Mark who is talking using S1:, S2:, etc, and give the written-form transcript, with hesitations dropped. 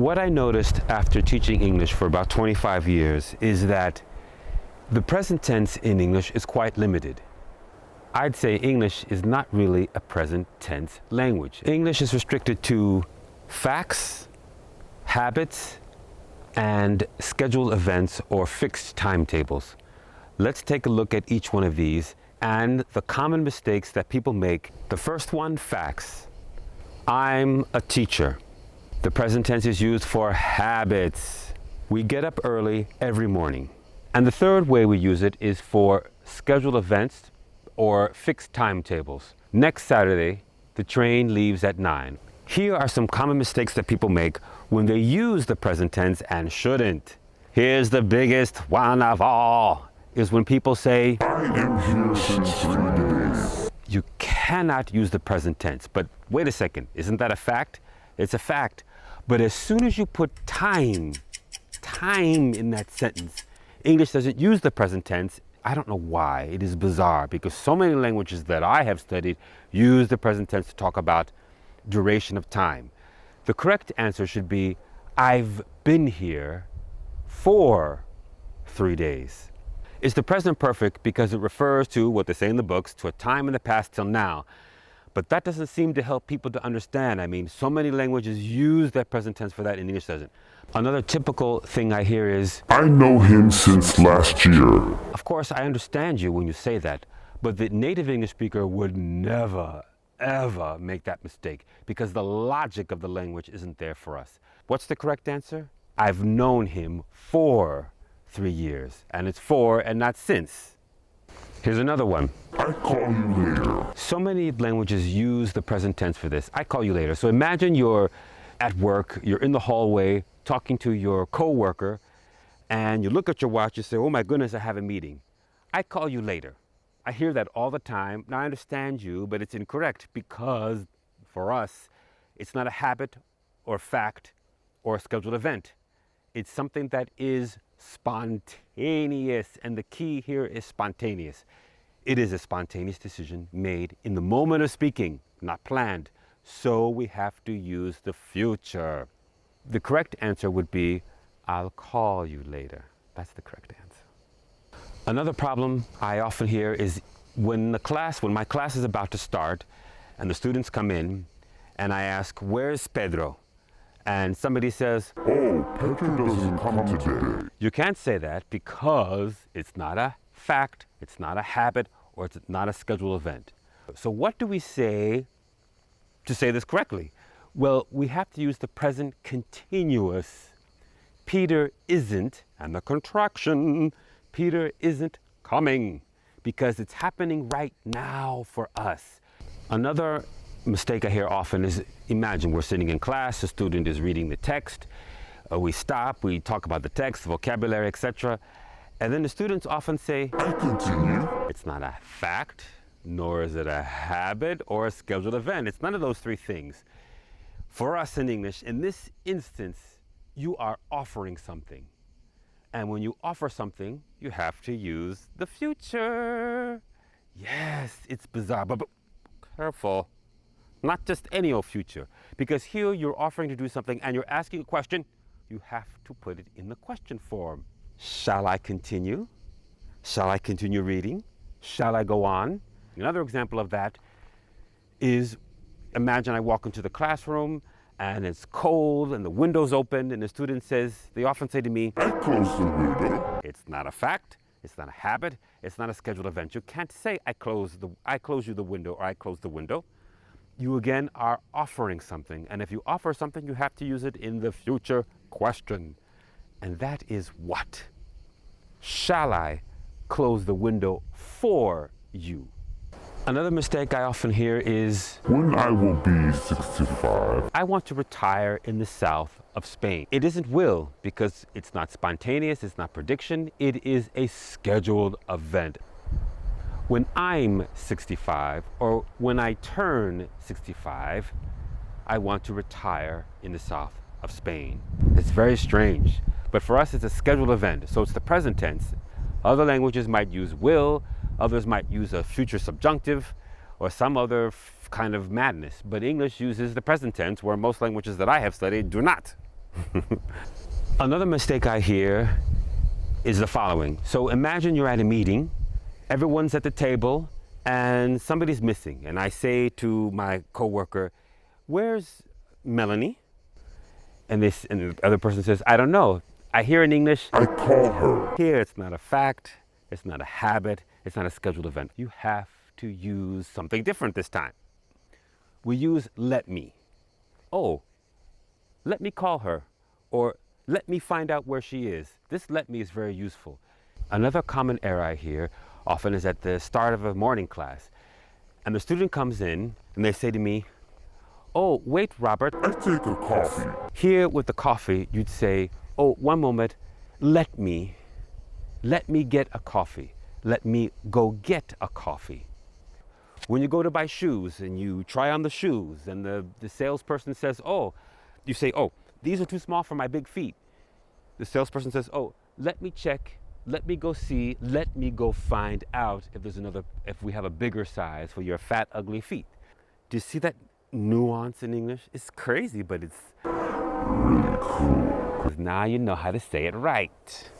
S1: What I noticed after teaching English for about 25 years is that the present tense in English is quite limited. I'd say English is not really a present tense language. English is restricted to facts, habits, and scheduled events or fixed timetables. Let's take a look at each one of these and the common mistakes that people make. The first one, facts. I'm a teacher. The present tense is used for habits. We get up early every morning. And the third way we use it is for scheduled events or fixed timetables. Next Saturday, the train leaves at 9. Here are some common mistakes that people make when they use the present tense and shouldn't. Here's the biggest one of all, is when people say, I am here since 3 days. You cannot use the present tense, but wait a second, isn't that a fact? It's a fact. But as soon as you put time in that sentence, English doesn't use the present tense. I don't know why. It is bizarre because so many languages that I have studied use the present tense to talk about duration of time. The correct answer should be, I've been here for 3 days. Is the present perfect because it refers to what they say in the books, to a time in the past till now. But that doesn't seem to help people to understand. I mean, so many languages use that present tense for that and English doesn't. Another typical thing I hear is, I know him since last year. Of course, I understand you when you say that, but the native English speaker would never, ever make that mistake because the logic of the language isn't there for us. What's the correct answer? I've known him for 3 years, and it's for and not since. Here's another one. I call you later. So many languages use the present tense for this. I call you later. So imagine you're at work, you're in the hallway talking to your coworker, and you look at your watch, you say, oh my goodness, I have a meeting. I call you later. I hear that all the time. Now I understand you, but it's incorrect because for us, it's not a habit or fact or a scheduled event. It's something that is spontaneous, and the key here is spontaneous. It is a spontaneous decision made in the moment of speaking, not planned. So we have to use the future. The correct answer would be, I'll call you later. That's the correct answer. Another problem I often hear is when my class is about to start and the students come in and I ask, where's Pedro? And somebody says, oh, Pedro doesn't come today. You can't say that because it's not a fact, it's not a habit, or it's not a scheduled event. So what do we say to say this correctly? Well, we have to use the present continuous. Peter isn't, and the contraction, Peter isn't coming, because it's happening right now for us. Another mistake I hear often is, imagine we're sitting in class, the student is reading the text, we stop, we talk about the text, vocabulary, etc. And then the students often say, I continue. It's not a fact, nor is it a habit or a scheduled event. It's none of those three things. For us in English, in this instance, you are offering something. And when you offer something, you have to use the future. Yes, it's bizarre, but careful. Not just any old future, because here you're offering to do something and you're asking a question, you have to put it in the question form. Shall I continue? Shall I continue reading? Shall I go on? Another example of that is, imagine I walk into the classroom and it's cold and the window's open and the student says, they often say to me, I close the window. It's not a fact, it's not a habit, it's not a scheduled event. You can't say I close you the window or I close the window. You again are offering something, and if you offer something, you have to use it in the future question. And that is what? Shall I close the window for you? Another mistake I often hear is, when I will be 65. I want to retire in the south of Spain. It isn't will, because it's not spontaneous, it's not prediction, it is a scheduled event. When I'm 65, or when I turn 65, I want to retire in the south of Spain. It's very strange, but for us it's a scheduled event, so it's the present tense. Other languages might use will, others might use a future subjunctive, or some other kind of madness, but English uses the present tense, where most languages that I have studied do not. Another mistake I hear is the following. So imagine you're at a meeting, everyone's at the table, and somebody's missing. And I say to my coworker, "Where's Melanie?" And the other person says, "I don't know. I hear in English, I call her." Here, it's not a fact, it's not a habit, it's not a scheduled event. You have to use something different this time. We use "let me." Oh, let me call her, or let me find out where she is. This "let me" is very useful. Another common error I hear often is at the start of a morning class, and the student comes in and they say to me, "Oh, wait, Robert, I take a coffee." Here with the coffee, you'd say, "Oh, one moment, let me get a coffee. Let me go get a coffee." When you go to buy shoes and you try on the shoes and the salesperson says, "Oh," you say, "Oh, these are too small for my big feet." The salesperson says, "Oh, let me check, let me go see, let me go find out if we have a bigger size for your fat, ugly feet." Do you see that nuance in English? It's crazy, but it's really cool. Because now you know how to say it right.